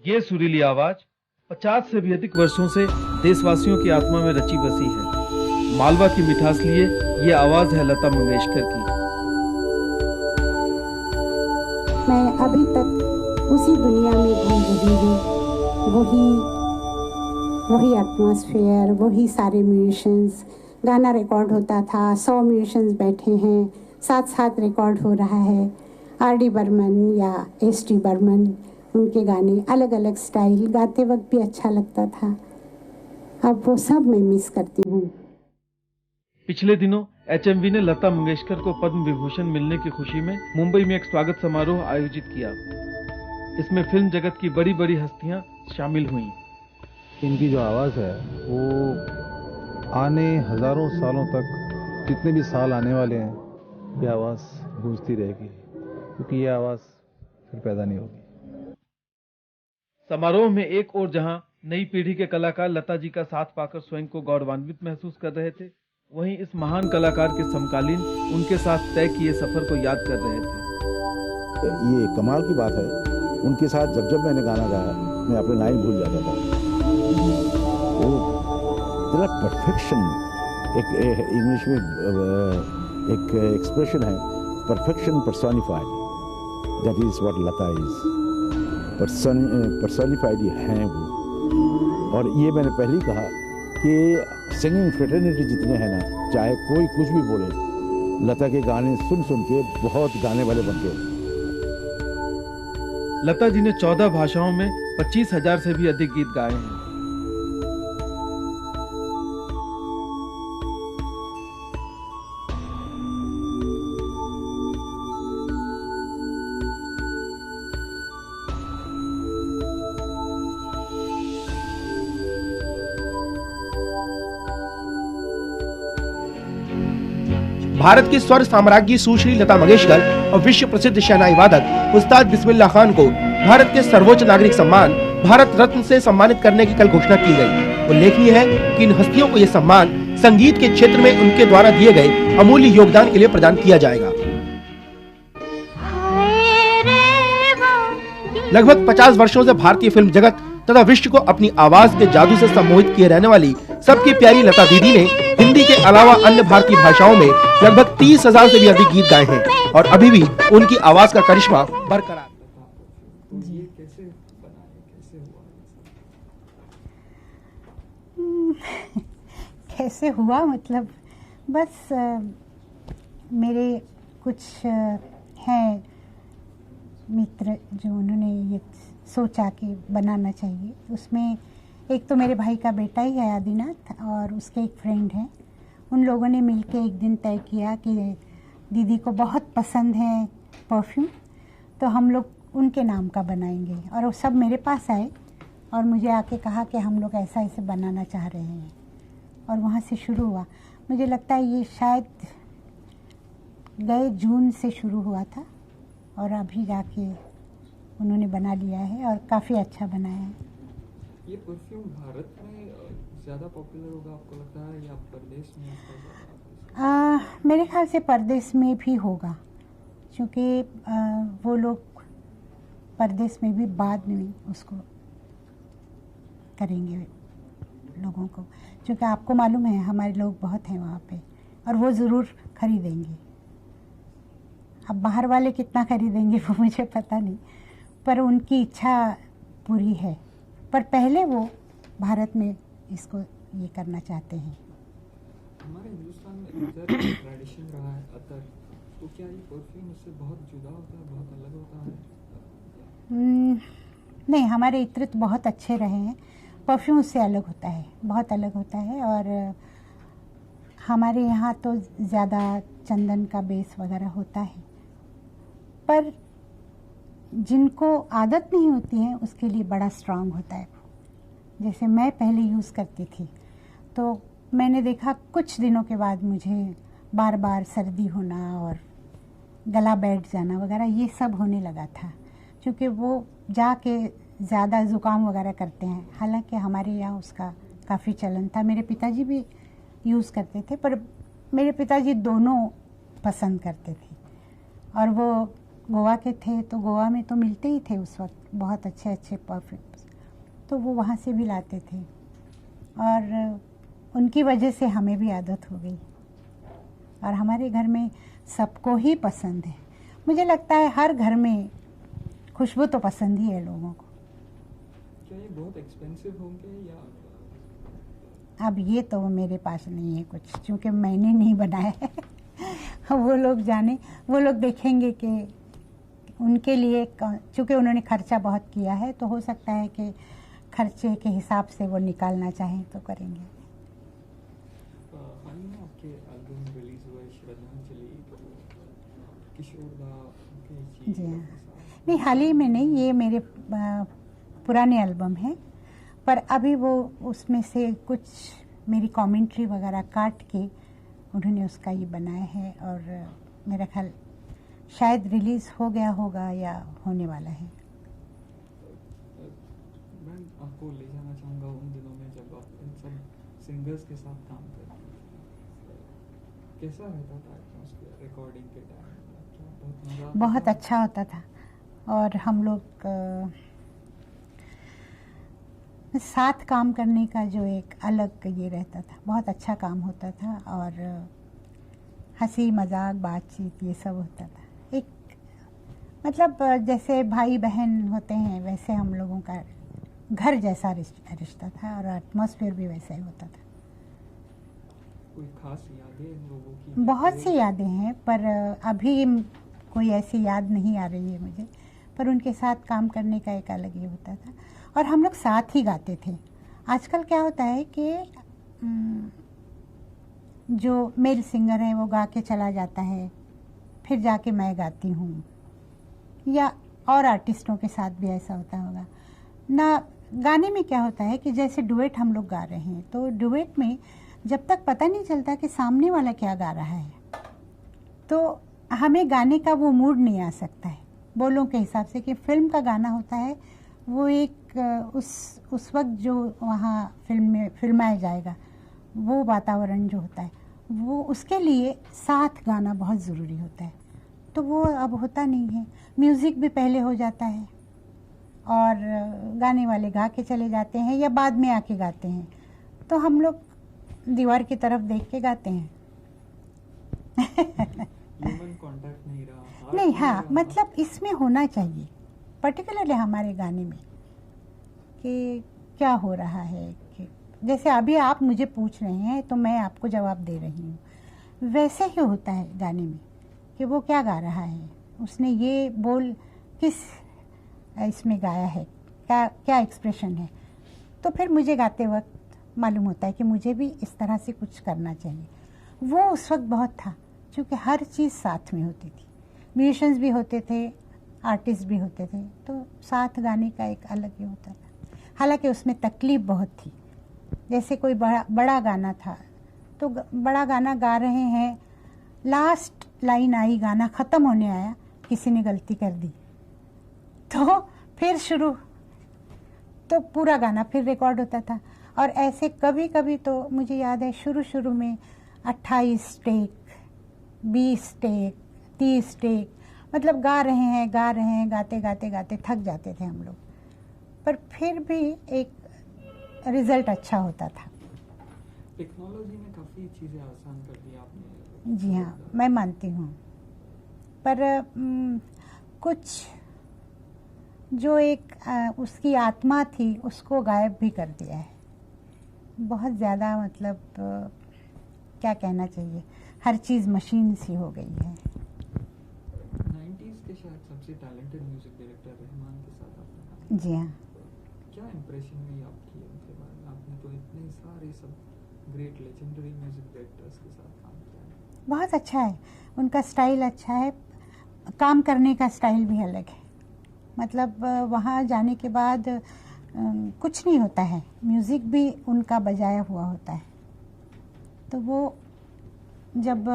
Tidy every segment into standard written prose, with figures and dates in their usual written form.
ये सुरीली आवाज 50 से भी अधिक वर्षों से देशवासियों की आत्मा में रची बसी है। मालवा की मिठास लिए ये आवाज है लता मंगेशकर की। मैं अभी तक उसी दुनिया में घूम रही हूँ, वही एटमॉस्फेयर, वही सारे म्यूजिशियंस। गाना रिकॉर्ड होता था, 100 म्यूजिशियंस बैठे हैं, साथ साथ रिकॉर्ड हो रहा है। आर.डी. बर्मन या एस.टी. बर्मन, उनके गाने अलग अलग स्टाइल, गाते वक्त भी अच्छा लगता था। अब वो सब मैं मिस करती हूँ। पिछले दिनों HMV ने लता मंगेशकर को पद्म विभूषण मिलने की खुशी में मुंबई में एक स्वागत समारोह आयोजित किया। इसमें फिल्म जगत की बड़ी बड़ी हस्तियां शामिल हुईं। इनकी जो आवाज़ है वो आने हजारों सालों तक, जितने भी साल आने वाले हैं, ये आवाज़ गूंजती रहेगी, क्योंकि ये आवाज़ फिर पैदा नहीं होगी। समारोह में एक और जहां नई पीढ़ी के कलाकार लता जी का साथ पाकर स्वयं को गौरवान्वित महसूस कर रहे थे, वहीं इस महान कलाकार के समकालीन उनके साथ तय किए सफर को याद कर रहे थे। ये कमाल की बात है, उनके साथ जब जब मैंने गाना गाया मैं अपने लाइन भूल जाता था। वो इतना परफेक्शन, एक इंग्लिश में एक एक्सप्रेशन है, perfection personified, that is what Lata is. Personified हैं वो। और ये मैंने पहले ही कहा कि सिंगिंग फ्रेटर्निटी जितने हैं ना, चाहे कोई कुछ भी बोले, लता के गाने सुन सुन के बहुत गाने वाले बन गए। लता जी ने 14 भाषाओं में 25,000 से भी अधिक गीत गाए हैं। भारत की स्वर साम्राज्ञी सुश्री लता मंगेशकर और विश्व प्रसिद्ध शहनाई वादक उस्ताद बिस्मिल्लाह खान को भारत के सर्वोच्च नागरिक सम्मान भारत रत्न से सम्मानित करने की कल घोषणा की गई। उल्लेखनीय है कि इन हस्तियों को यह सम्मान संगीत के क्षेत्र में उनके द्वारा दिए गए अमूल्य योगदान के लिए प्रदान किया जाएगा। लगभग 50 वर्षों से भारतीय फिल्म जगत तथा विश्व को अपनी आवाज के जादू से सम्मोहित किए रहने वाली सबकी प्यारी लता दीदी ने हिंदी के अलावा अन्य भारतीय भाषाओं में लगभग 30,000 से भी अधिक गीत गाए हैं और अभी भी उनकी आवाज का करिश्मा बरकरार। कैसे हुआ मतलब, बस मेरे कुछ हैं मित्र जो उन्होंने ये सोचा कि बनाना चाहिए। उसमें एक तो मेरे भाई का बेटा ही है आदिनाथ, और उसके एक फ्रेंड हैं। उन लोगों ने मिलके एक दिन तय किया कि दीदी को बहुत पसंद है परफ्यूम, तो हम लोग उनके नाम का बनाएंगे। और वो सब मेरे पास आए और मुझे आके कहा कि हम लोग ऐसा ऐसे बनाना चाह रहे हैं, और वहाँ से शुरू हुआ। मुझे लगता है ये शायद गए जून से शुरू हुआ था और अभी जाके उन्होंने बना लिया है और काफ़ी अच्छा बनाया है। ये परफ्यूम भारत में ज़्यादा पॉपुलर होगा आपको लगता है, या परदेश में? मेरे ख्याल से परदेश में भी होगा, क्योंकि वो लोग परदेश में भी बाद में उसको करेंगे लोगों को, क्योंकि आपको मालूम है हमारे लोग बहुत हैं वहाँ पे, और वो ज़रूर खरीदेंगे। अब बाहर वाले कितना खरीदेंगे वो मुझे पता नहीं, पर उनकी इच्छा पूरी है। पर पहले वो भारत में इसको ये करना चाहते हैं। हमारे हिंदुस्तान में इधर ट्रेडिशन रहा है अतर, तो क्या ये परफ्यूम उससे बहुत जुदा होता है, बहुत अलग होता है? नहीं, हमारे इत्र तो बहुत अच्छे रहे हैं। परफ्यूम उससे अलग होता है, बहुत अलग होता है। और हमारे यहाँ तो ज़्यादा चंदन का बेस वगैरह होता है, पर जिनको आदत नहीं होती है उसके लिए बड़ा स्ट्रांग होता है। जैसे मैं पहले यूज़ करती थी, तो मैंने देखा कुछ दिनों के बाद मुझे बार बार सर्दी होना और गला बैठ जाना वगैरह ये सब होने लगा था, क्योंकि वो जाके ज़्यादा ज़ुकाम वगैरह करते हैं। हालांकि हमारे यहाँ उसका काफ़ी चलन था। मेरे पिताजी भी यूज़ करते थे, पर मेरे पिताजी दोनों पसंद करते थे, और वो गोवा के थे, तो गोवा में तो मिलते ही थे उस वक्त बहुत अच्छे अच्छे परफ्यूम्स। तो वो वहाँ से भी लाते थे और उनकी वजह से हमें भी आदत हो गई और हमारे घर में सबको ही पसंद है। मुझे लगता है हर घर में खुशबू तो पसंद ही है लोगों को। क्या ये बहुत एक्सपेंसिव होंगे या अब ये तो मेरे पास नहीं है कुछ, क्योंकि मैंने नहीं बनाया है। वो लोग जाने, वो लोग देखेंगे कि उनके लिए, चूँकि उन्होंने खर्चा बहुत किया है तो हो सकता है कि खर्चे के हिसाब से वो निकालना चाहें तो करेंगे। हाल ही में आपके एल्बम रिलीज हुए श्रद्धांजलि, किशोर दा के जी हाँ, नहीं हाल ही में नहीं, ये मेरे पुराने एल्बम हैं, पर अभी वो उसमें से कुछ मेरी कमेंट्री वगैरह काट के उन्होंने उसका ये बनाया है और मेरा ख्याल शायद रिलीज़ हो गया होगा या होने वाला है। मैं आपको ले जाना चाहूँगा उन दिनों में जब आप इन सब सिंगर्स के साथ काम करते थे। कैसा रहता था एटमॉस्फेयर रिकॉर्डिंग के टाइम? बहुत अच्छा होता था और हम लोग साथ काम करने का जो एक अलग ये रहता था, बहुत अच्छा काम होता था और हंसी मजाक बातचीत ये सब होता था। एक मतलब जैसे भाई बहन होते हैं वैसे हम लोगों का घर जैसा रिश्ता था और एटमॉस्फेयर भी वैसा ही होता था। कोई खास यादें इन लोगों की? बहुत सी यादें हैं पर अभी कोई ऐसी याद नहीं आ रही है मुझे, पर उनके साथ काम करने का एक अलग ही होता था और हम लोग साथ ही गाते थे। आजकल क्या होता है कि जो मेल सिंगर है वो गा के चला जाता है, फिर जाके मैं गाती हूँ, या और आर्टिस्टों के साथ भी ऐसा होता होगा ना। गाने में क्या होता है कि जैसे डुएट हम लोग गा रहे हैं तो डुएट में जब तक पता नहीं चलता कि सामने वाला क्या गा रहा है तो हमें गाने का वो मूड नहीं आ सकता है बोलों के हिसाब से। कि फिल्म का गाना होता है वो एक उस वक्त जो वहाँ फिल्म में फिल्माया जाएगा वो वातावरण जो होता है वो उसके लिए साथ गाना बहुत ज़रूरी होता है, तो वो अब होता नहीं है। म्यूज़िक भी पहले हो जाता है और गाने वाले गा के चले जाते हैं या बाद में आके गाते हैं, तो हम लोग दीवार की तरफ देख के गाते हैं। ह्यूमन कांटेक्ट नहीं रहा। नहीं, हाँ मतलब इसमें होना चाहिए पर्टिकुलरली हमारे गाने में कि क्या हो रहा है। कि जैसे अभी आप मुझे पूछ रहे हैं तो मैं आपको जवाब दे रही हूँ, वैसे ही होता है गाने में कि वो क्या गा रहा है, उसने ये बोल किस इसमें गाया है, क्या क्या एक्सप्रेशन है, तो फिर मुझे गाते वक्त मालूम होता है कि मुझे भी इस तरह से कुछ करना चाहिए। वो उस वक्त बहुत था क्योंकि हर चीज़ साथ में होती थी, म्यूजिशियंस भी होते थे, आर्टिस्ट भी होते थे, तो साथ गाने का एक अलग ही होता था। हालांकि उसमें तकलीफ़ बहुत थी, जैसे कोई बड़ा गाना था तो बड़ा गाना गा रहे हैं, लास्ट लाइन आई, गाना ख़त्म होने आया, किसी ने गलती कर दी तो फिर शुरू, तो पूरा गाना फिर रिकॉर्ड होता था। और ऐसे कभी कभी तो मुझे याद है शुरू में 28 टेक, 20 टेक, 30 टेक, मतलब गा रहे हैं गाते गाते थक जाते थे हम लोग, पर फिर भी एक रिजल्ट अच्छा होता था। टेक्नोलॉजी ने काफ़ी चीज़ें आसान कर दी आपने। जी हाँ, मैं मानती हूँ, पर कुछ जो एक उसकी आत्मा थी उसको गायब भी कर दिया है बहुत ज़्यादा। मतलब क्या कहना चाहिए, हर चीज़ मशीन सी हो गई है। 90s के शायद सबसे टैलेंटेड म्यूजिक डायरेक्टर रहमान के साथ आपने जी हाँ, क्या इंप्रेशन हुई आपकी उनके बारे में? आपने तो इतने सारे सब ग्रेट लेजेंडरी म्यूजिक डायरेक्टर्स के साथ काम किया है। बहुत अच्छा है, उनका स्टाइल अच्छा है, काम करने का स्टाइल भी अलग है। मतलब वहाँ जाने के बाद कुछ नहीं होता है, म्यूज़िक भी उनका बजाया हुआ होता है, तो वो जब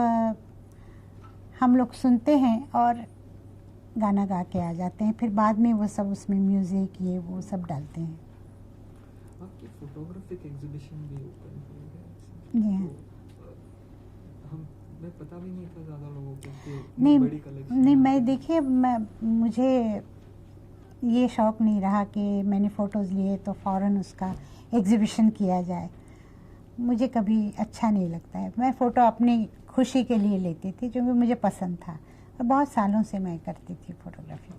हम लोग सुनते हैं और गाना गा के आ जाते हैं, फिर बाद में वो सब उसमें म्यूज़िक ये वो सब डालते हैं। आपकी फोटोग्राफिक एग्जीबिशन भी ओपन हुई है। जी हाँ। मैं पता भी नहीं था ज़्यादा लोगों को कि नहीं बड़ी कलेक्शन। नहीं, मैं देखिए मुझे ये शौक़ नहीं रहा कि मैंने फ़ोटोज़ लिए तो फ़ौरन उसका एग्ज़िबिशन किया जाए। मुझे कभी अच्छा नहीं लगता है। मैं फ़ोटो अपनी खुशी के लिए लेती थी, जो कि मुझे पसंद था, और बहुत सालों से मैं करती थी फ़ोटोग्राफ़ी।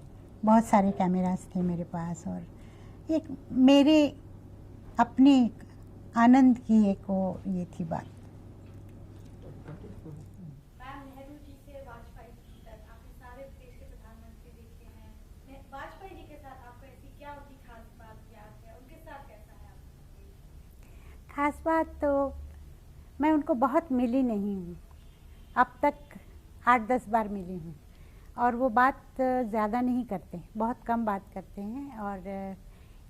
बहुत सारे कैमरास थे मेरे पास, और एक मेरे अपने आनंद की एक वो ये थी बात। मैम, नेहरू जी से वाजपेयी जी तक आपने सारे देश के प्रधानमंत्री देखे हैं। वाजपेयी जी के साथ आपको ऐसी क्या उनकी खास बात याद है? उनके साथ कैसा है आपका? खास बात तो मैं उनको बहुत मिली नहीं हूँ, अब तक 8-10 बार मिली हूँ, और वो बात ज़्यादा नहीं करते, बहुत कम बात करते हैं। और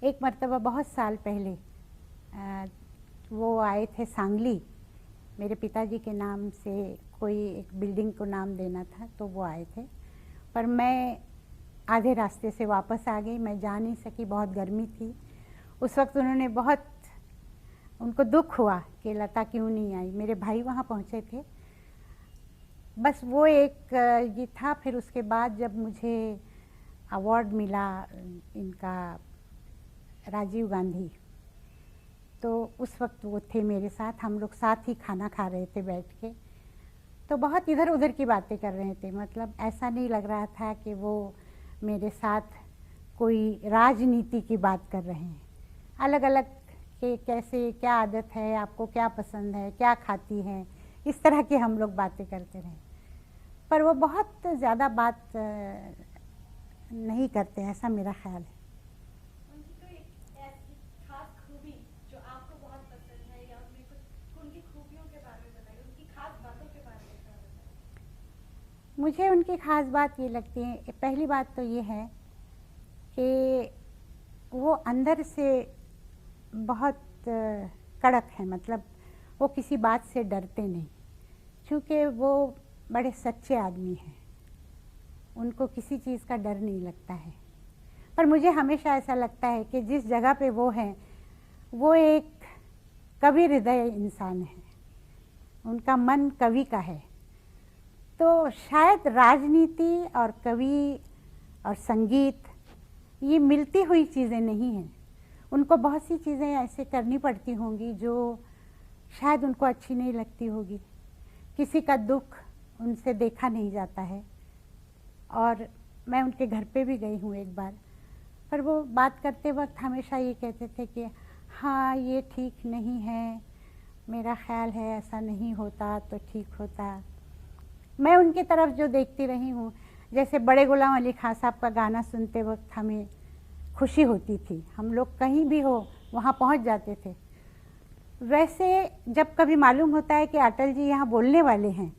एक मर्तबा बहुत साल पहले वो आए थे सांगली, मेरे पिताजी के नाम से कोई एक बिल्डिंग को नाम देना था, तो वो आए थे, पर मैं आधे रास्ते से वापस आ गई, मैं जा नहीं सकी, बहुत गर्मी थी। उस वक्त उन्होंने बहुत, उनको दुख हुआ कि लता क्यों नहीं आई। मेरे भाई वहाँ पहुँचे थे, बस वो एक ये था। फिर उसके बाद जब मुझे अवार्ड मिला इनका, राजीव गांधी, तो उस वक्त वो थे मेरे साथ, हम लोग साथ ही खाना खा रहे थे बैठ के, तो बहुत इधर उधर की बातें कर रहे थे। मतलब ऐसा नहीं लग रहा था कि वो मेरे साथ कोई राजनीति की बात कर रहे हैं। अलग अलग के कैसे, क्या आदत है आपको, क्या पसंद है, क्या खाती हैं, इस तरह की हम लोग बातें करते रहे, पर वो बहुत ज़्यादा बात नहीं करते, ऐसा मेरा ख्याल है। उनकी कोई ऐसी खास खूबी जो आपको बहुत पसंद है, या उनमें कुछ उनकी खूबियों के बारे में बताइए, उनकी खास बातों के बारे में थोड़ा बताइए। मुझे उनकी ख़ास बात ये लगती है, पहली बात तो ये है कि वो अंदर से बहुत कड़क है, मतलब वो किसी बात से डरते नहीं, क्योंकि वो बड़े सच्चे आदमी हैं, उनको किसी चीज़ का डर नहीं लगता है। पर मुझे हमेशा ऐसा लगता है कि जिस जगह पे वो हैं, वो एक कवि हृदय इंसान है, उनका मन कवि का है। तो शायद राजनीति और कवि और संगीत ये मिलती हुई चीज़ें नहीं हैं। उनको बहुत सी चीज़ें ऐसे करनी पड़ती होंगी जो शायद उनको अच्छी नहीं लगती होगी। किसी का दुख उनसे देखा नहीं जाता है। और मैं उनके घर पे भी गई हूँ एक बार, पर वो बात करते वक्त हमेशा ये कहते थे कि हाँ ये ठीक नहीं है, मेरा ख्याल है ऐसा नहीं होता तो ठीक होता। मैं उनकी तरफ जो देखती रही हूँ, जैसे बड़े गुलाम अली खां साहब का गाना सुनते वक्त हमें खुशी होती थी, हम लोग कहीं भी हो वहाँ पहुँच जाते थे। वैसे जब कभी मालूम होता है कि अटल जी यहाँ बोलने वाले हैं,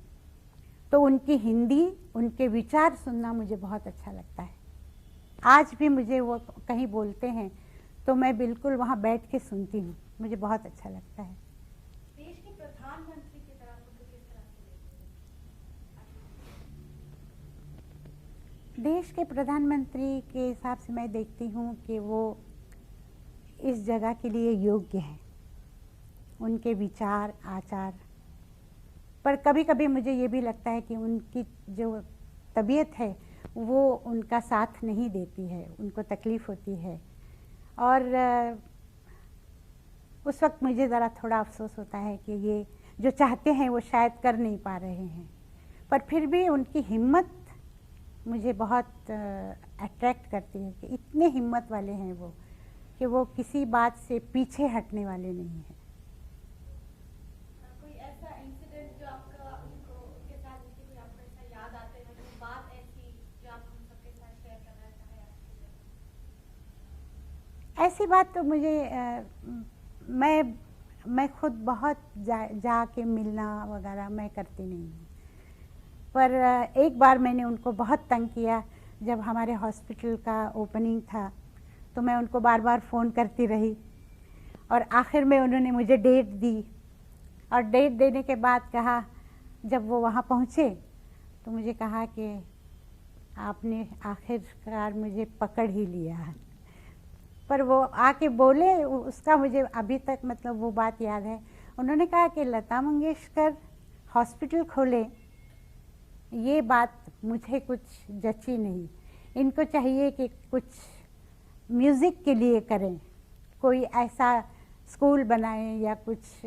तो उनकी हिंदी, उनके विचार सुनना मुझे बहुत अच्छा लगता है। आज भी मुझे वो कहीं बोलते हैं तो मैं बिल्कुल वहाँ बैठ के सुनती हूँ, मुझे बहुत अच्छा लगता है। देश के प्रधानमंत्री की तरह उनको किस तरह से देखते हैं? देश के प्रधानमंत्री के हिसाब से मैं देखती हूँ कि वो इस जगह के लिए योग्य हैं, उनके विचार आचार। पर कभी कभी मुझे ये भी लगता है कि उनकी जो तबीयत है वो उनका साथ नहीं देती है, उनको तकलीफ़ होती है, और उस वक्त मुझे ज़रा थोड़ा अफसोस होता है कि ये जो चाहते हैं वो शायद कर नहीं पा रहे हैं। पर फिर भी उनकी हिम्मत मुझे बहुत अट्रैक्ट करती है कि इतने हिम्मत वाले हैं वो, कि वो किसी बात से पीछे हटने वाले नहीं हैं। कोई ऐसा इंसिडेंट जो आपका उनके साथ कोई आपको ऐसा याद आते हैं, कोई बात ऐसी जो आप हम सबके साथ शेयर करना चाहें आपके? ऐसी बात तो मुझे मैं खुद बहुत जाके मिलना वगैरह मैं करती नहीं हूँ। पर एक बार मैंने उनको बहुत तंग किया, जब हमारे हॉस्पिटल का ओपनिंग था, तो मैं उनको बार बार फ़ोन करती रही, और आखिर में उन्होंने मुझे डेट दी, और डेट देने के बाद कहा, जब वो वहाँ पहुँचे तो मुझे कहा कि आपने आखिरकार मुझे पकड़ ही लिया। पर वो आके बोले, उसका मुझे अभी तक मतलब वो बात याद है। उन्होंने कहा कि लता मंगेशकर हॉस्पिटल खोले, ये बात मुझे कुछ जची नहीं, इनको चाहिए कि कुछ म्यूज़िक के लिए करें, कोई ऐसा स्कूल बनाएं या कुछ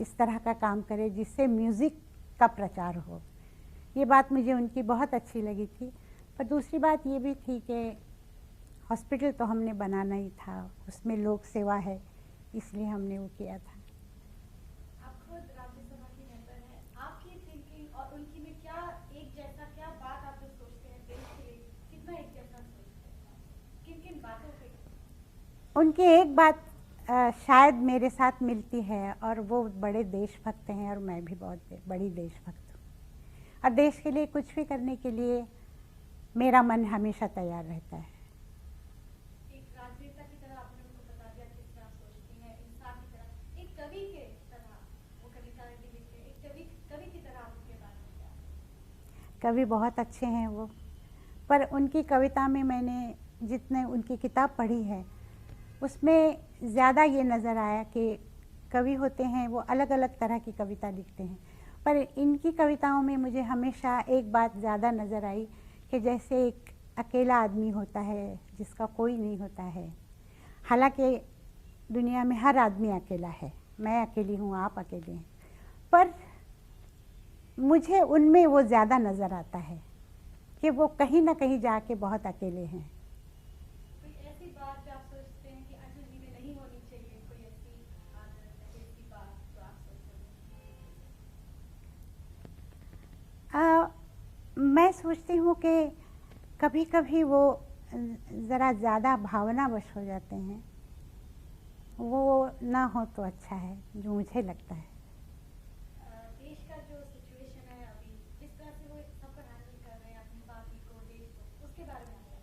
इस तरह का काम करें जिससे म्यूज़िक का प्रचार हो। ये बात मुझे उनकी बहुत अच्छी लगी थी। पर दूसरी बात ये भी थी कि हॉस्पिटल तो हमने बनाना ही था, उसमें लोक सेवा है, इसलिए हमने वो किया था। आप खुद राज्यसभा की मेंबर हैं, आपकी थिंकिंग और उनकी में क्या एक जैसा, क्या बात आप जो सोचते हैं देश के लिए, कितना एक जैसा सोचते हैं, किन किन बातों पे? उनकी एक बात शायद मेरे साथ मिलती है, और वो बड़े देशभक्त हैं और मैं भी बहुत बड़ी देशभक्त हूँ, और देश के लिए कुछ भी करने के लिए मेरा मन हमेशा तैयार रहता है। एक राजनेता की तरह आपने उनको बता दिया किस तरह आप सोचती हैं, इंसान की तरह, एक कवि के तरह वो कविताएं भी लिखते हैं, एक कवि की तरह आप उनके बारे में क्या? कवि बहुत अच्छे हैं वो, पर उनकी कविता में मैंने जितने उनकी किताब पढ़ी है उसमें ज़्यादा ये नज़र आया कि कवि होते हैं वो अलग अलग तरह की कविता लिखते हैं, पर इनकी कविताओं में मुझे हमेशा एक बात ज़्यादा नज़र आई कि जैसे एक अकेला आदमी होता है जिसका कोई नहीं होता है। हालांकि दुनिया में हर आदमी अकेला है, मैं अकेली हूँ, आप अकेले हैं, पर मुझे उनमें वो ज़्यादा नज़र आता है कि वो कहीं ना कहीं जाके बहुत अकेले हैं। कोई ऐसी बात जो आप सोचते हैं कि अटल जी में नहीं होनी चाहिए, कोई ऐसी आदत, ऐसी बात जो आप सोचते हैं? मैं सोचती हूँ कि कभी कभी वो ज़रा ज़्यादा भावनावश हो जाते हैं, वो ना हो तो अच्छा है, जो मुझे लगता है। देश का जो सिचुएशन है अभी, जिस तरह से वो सब पर हैंडल कर रहे हैं अपनी पार्टी को, देश को, उसके बारे में क्या?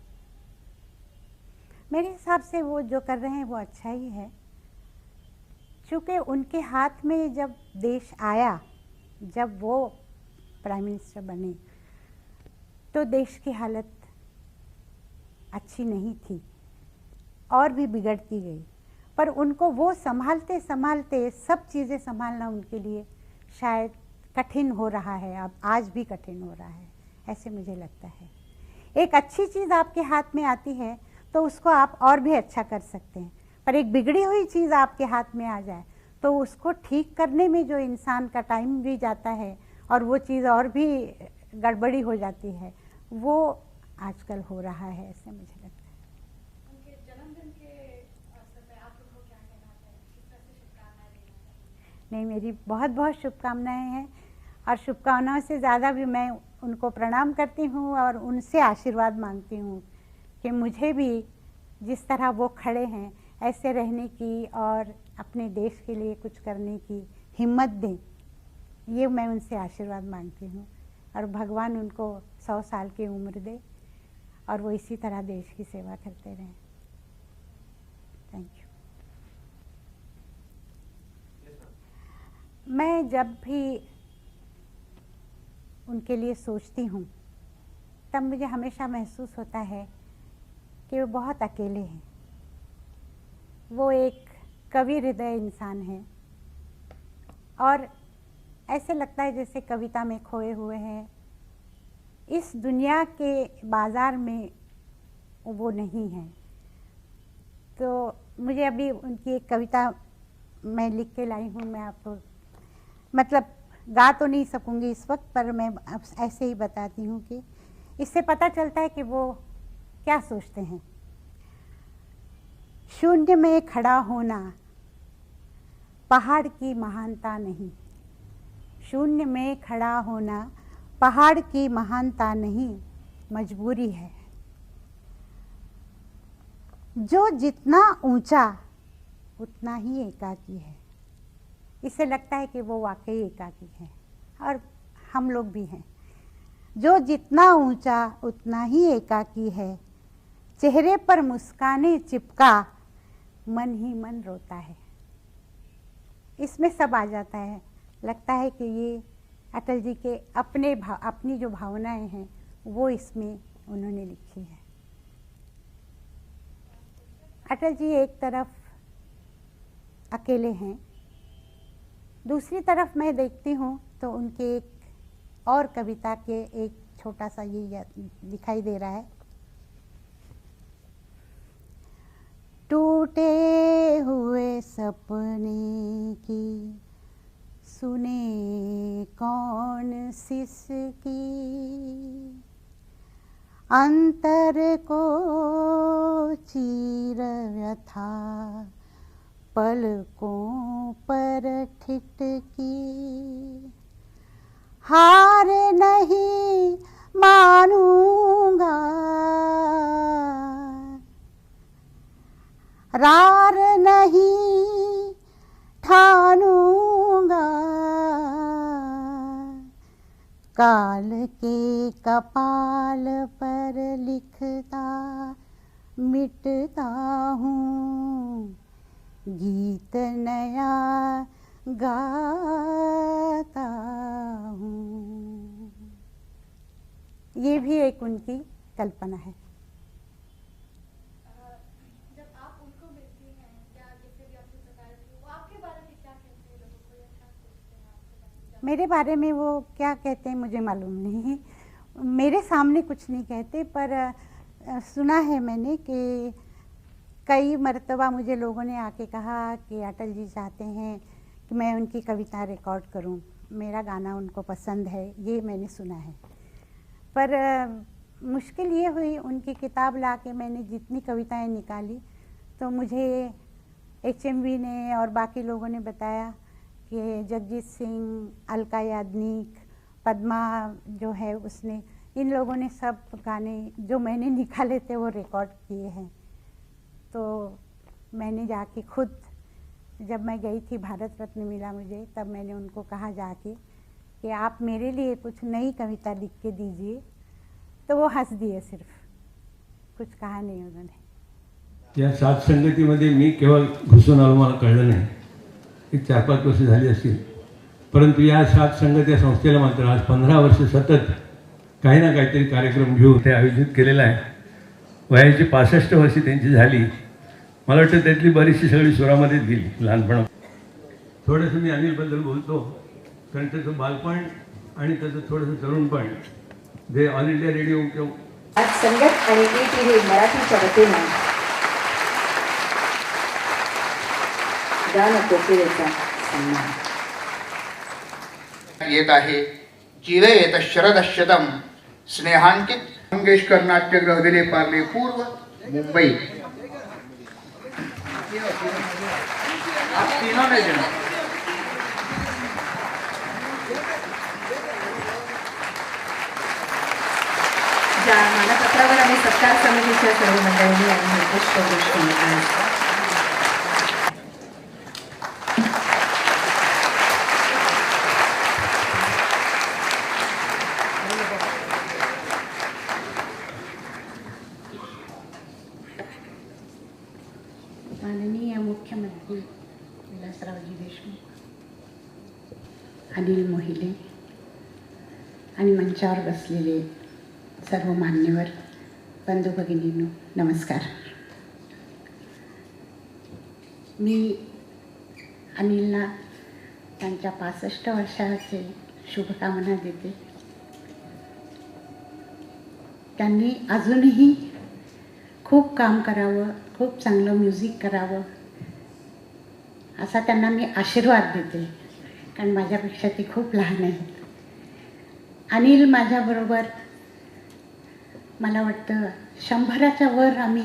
मेरे हिसाब से वो जो कर रहे हैं वो अच्छा ही है, क्योंकि उनके हाथ में जब देश आया, जब वो प्राइम मिनिस्टर बने, तो देश की हालत अच्छी नहीं थी और भी बिगड़ती गई, पर उनको वो संभालते संभालते सब चीज़ें संभालना उनके लिए शायद कठिन हो रहा है, अब आज भी कठिन हो रहा है, ऐसे मुझे लगता है। एक अच्छी चीज़ आपके हाथ में आती है तो उसको आप और भी अच्छा कर सकते हैं, पर एक बिगड़ी हुई चीज़ आपके हाथ में आ जाए तो उसको ठीक करने में जो इंसान का टाइम भी जाता है और वो चीज़ और भी गड़बड़ी हो जाती है, वो आजकल हो रहा है, ऐसे मुझे लगता है। उनके जन्मदिन के अवसर पर आप लोगों को क्या कहना चाहिए, किस तरह से शुभकामनाएं देना चाहिए? नहीं, मेरी बहुत बहुत शुभकामनाएं हैं, और शुभकामनाओं से ज़्यादा भी मैं उनको प्रणाम करती हूँ और उनसे आशीर्वाद मांगती हूँ कि मुझे भी जिस तरह वो खड़े हैं ऐसे रहने की और अपने देश के लिए कुछ करने की हिम्मत दें, ये मैं उनसे आशीर्वाद मांगती हूँ, और भगवान उनको 100 साल की उम्र दे और वो इसी तरह देश की सेवा करते रहें। Thank you. मैं जब भी उनके लिए सोचती हूँ तब मुझे हमेशा महसूस होता है कि वो बहुत अकेले हैं। वो एक कवि हृदय इंसान है और ऐसे लगता है जैसे कविता में खोए हुए हैं। इस दुनिया के बाज़ार में वो नहीं है। तो मुझे अभी उनकी एक कविता मैं लिख के लाई हूँ, मैं आपको मतलब गा तो नहीं सकूँगी इस वक्त, पर मैं ऐसे ही बताती हूँ कि इससे पता चलता है कि वो क्या सोचते हैं। शून्य में खड़ा होना पहाड़ की महानता नहीं, शून्य में खड़ा होना पहाड़ की महानता नहीं, मजबूरी है। जो जितना ऊंचा उतना ही एकाकी है। इससे लगता है कि वो वाकई एकाकी है और हम लोग भी हैं। जो जितना ऊंचा उतना ही एकाकी है, चेहरे पर मुस्काने चिपका मन ही मन रोता है। इसमें सब आ जाता है। लगता है कि ये अटल जी के अपनी जो भावनाएं हैं वो इसमें उन्होंने लिखी है। अटल जी एक तरफ अकेले हैं, दूसरी तरफ मैं देखती हूँ तो उनके एक और कविता के एक छोटा सा ये दिखाई दे रहा है। टूटे हुए सपने की सुने कौन सिसकी, अंतर को चीर व्यथा पलकों पर ठिठकी, हार नहीं मानूंगा, रार नहीं ठानूंगा, काल के कपाल पर लिखता मिटता हूँ, गीत नया गाता हूँ। ये भी एक उनकी कल्पना है। जब आप उनको मिलती हैं या जैसे भी आपने बताया कि वो आपके बारे में क्या कहते हैं, लोगों को या क्या सोचते हैं आपके बारे में? मेरे बारे में वो क्या कहते हैं मुझे मालूम नहीं, मेरे सामने कुछ नहीं कहते, पर सुना है मैंने कि कई मर्तबा मुझे लोगों ने आके कहा कि अटल जी चाहते हैं कि मैं उनकी कविता रिकॉर्ड करूं, मेरा गाना उनको पसंद है, ये मैंने सुना है। पर मुश्किल ये हुई, उनकी किताब लाके मैंने जितनी कविताएं निकाली तो मुझे HMV ने और बाकी लोगों ने बताया कि जगजीत सिंह, अलका याग्निक, पद्मा जो है उसने, इन लोगों ने सब गाने जो मैंने निकाले थे वो रिकॉर्ड किए हैं। तो मैंने जाके खुद, जब मैं गई थी भारत रत्न मिला मुझे, तब मैंने उनको कहा जाके कि आप मेरे लिए कुछ नई कविता लिख के दीजिए, तो वो हंस दिए, सिर्फ कुछ कहा नहीं उन्होंने। या साथ संगतीमध्ये मी केवळ घुसून आलो, मला कळलं नाही, एक 4-5 वर्ष झाली असतील, परंतु या साथ संगत या संस्थेला मात्र आज 15 वर्ष सतत काही ना काहीतरी कार्यक्रम घेऊन ते आयोजित केलेला आहे। वयाची 65 वर्षे त्यांची झाली, मला वाटतं त्यातली बरीचशी सगळी सुरामध्येच गेली लहानपणा। थोडंसं मी अनिलबद्दल बोलतो, कारण त्याचं बालपण आणि त्याचं थोडंसं तरुणपण जे ऑल इंडिया रेडिओ किंवा आज संगत आणि ETV मराठीच्या वतीनं गान कोकिळेचा सन्मान येत आहे। चिरयेत शरदशतम स्नेहांकित मंगेशकर नाट्यगृह विले पार्ले पूर्व, मुंबई। आप तीनों ने देना। ज्या मानपत्रावर आणि सत्कार समितीच्या सर्व मंडळींनी आणि पुष्पवृष्टी आज माननीय मुख्यमंत्री विलासरावजी देशमुख, अनिल मोहिले आणि मंचावर बसलेले सर्व मान्यवर बंधू भगिनींनो, नमस्कार। मी अनिलला त्यांच्या 65 वर्षाचे शुभकामना देते। त्यांनी अजूनही खूप काम करावं, खूप चांगलं म्युझिक करावं असा त्यांना मी आशीर्वाद देते, कारण माझ्यापेक्षा ती खूप लहान आहेत। अनिल माझ्याबरोबर मला वाटतं 100च्या वर आम्ही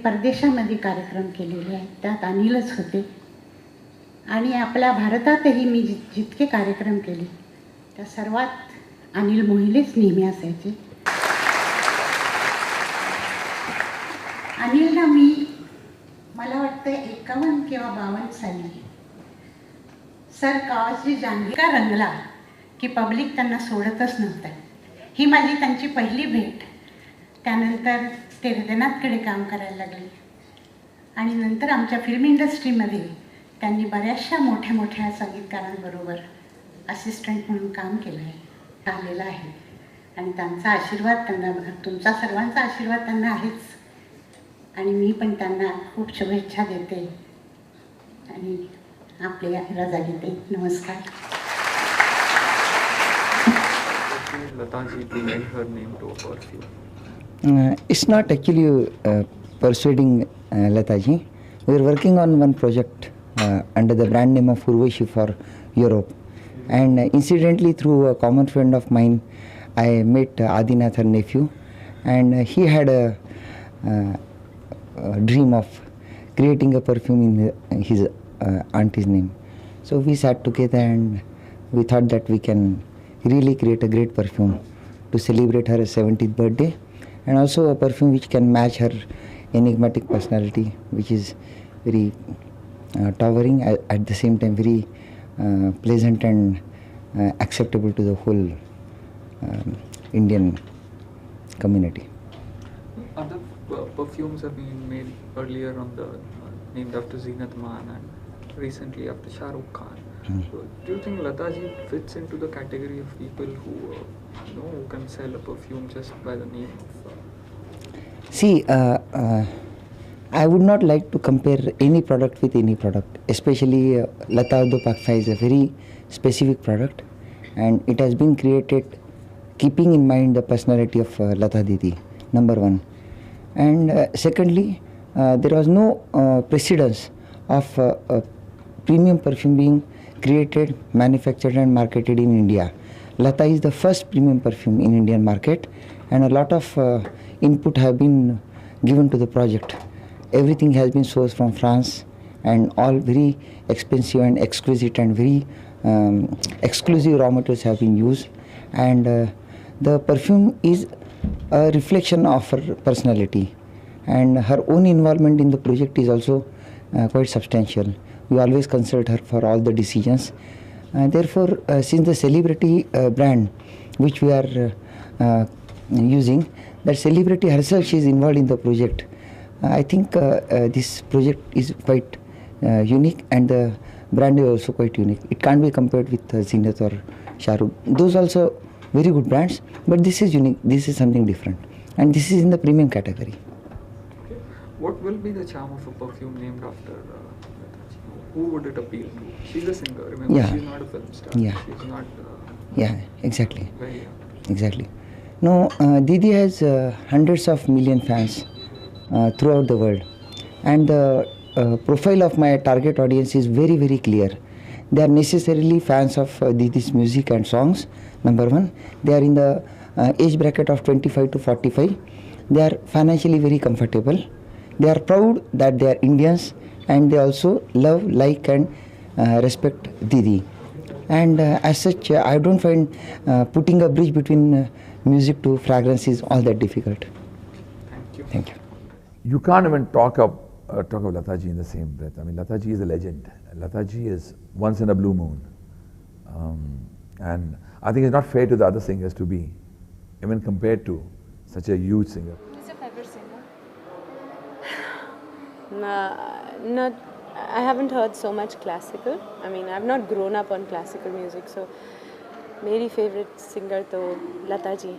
परदेशामध्ये कार्यक्रम केलेले आहेत, त्यात अनिलच होते। आणि आपल्या भारतातही मी जितके कार्यक्रम केले त्या सर्वात अनिल मोहिलेच नेहमी असायचे। अनिलला मला वाटतं 51 किंवा 52 साली सर कावाजी जानवी का रंगला की पब्लिक त्यांना सोडतच नव्हतं। ही माझी त्यांची पहिली भेट। त्यानंतर ते हृदयनाथकडे काम करायला लागले आणि नंतर आमच्या फिल्म इंडस्ट्रीमध्ये त्यांनी बऱ्याचशा मोठ्या मोठ्या संगीतकारांबरोबर असिस्टंट म्हणून काम केलं आहे, आलेलं आहे। आणि त्यांचा आशीर्वाद त्यांना, तुमचा सर्वांचा आशीर्वाद त्यांना आहेच, आणि मी पण त्यांना खूप शुभेच्छा देते आणि आपली रजा घेते। नमस्कार। Lata ji being her name to a perfume? It's not actually persuading Lata ji. We are working on one project under the brand name of Urvashi for Europe. And incidentally, through a common friend of mine, I met Adinath, her nephew, and he had a dream of creating a perfume in his auntie's name. So we sat together and we thought that we can really create a great perfume to celebrate her 70th birthday, and also a perfume which can match her enigmatic personality, which is very towering, at the same time very pleasant and acceptable to the whole Indian community. Other perfumes have been made earlier on the named after Zeenat Maan and recently after Shah Rukh Khan. So do you think Lata ji fits into the category of people who who can sell a perfume just by the name of? See, I would not like to compare any product with any product. Especially Lata Udyog Paksa is a very specific product, and it has been created keeping in mind the personality of Lata Didi, number one. And secondly, there was no precedence of premium perfume being created, manufactured and marketed in India. Lata is the first premium perfume in Indian market, and a lot of input have been given to the project. Everything has been sourced from France, and all very expensive and exquisite and very exclusive raw materials have been used. And the perfume is a reflection of her personality, and her own involvement in the project is also quite substantial. We always consult her for all the decisions. Therefore, since the celebrity brand which we are using, that celebrity herself, she is involved in the project. I think this project is quite unique, and the brand is also quite unique. It can't be compared with Zeenat or Shah Rukh. Those also very good brands, but this is unique. This is something different, and this is in the premium category. Okay. What will be the charm of a perfume named after Lata ji? Who would it appeal to? She's a singer. Remember, Yeah. she's not a film star. Yeah. She's not. Yeah, exactly. Very young. Exactly. No, Didi has hundreds of million fans throughout the world, and the profile of my target audience is very, very clear. They are necessarily fans of Didi's music and songs, number one. They are in the age bracket of 25 to 45. They are financially very comfortable. They are proud that they are Indians, and they also love, like and respect Didi. And as such, I don't find putting a bridge between music to fragrance is all that difficult. Thank you. Thank you. You can't even talk of Lata ji in the same breath. I mean, Lata ji is a legend. Lata ji is once in a blue moon. And I think it's not fair to the other singers to be even compared to such a huge singer. Who's your favorite singer? Not, I haven't heard so much classical. I mean, I've not grown up on classical music, so मेरी favorite singer तो लता जी.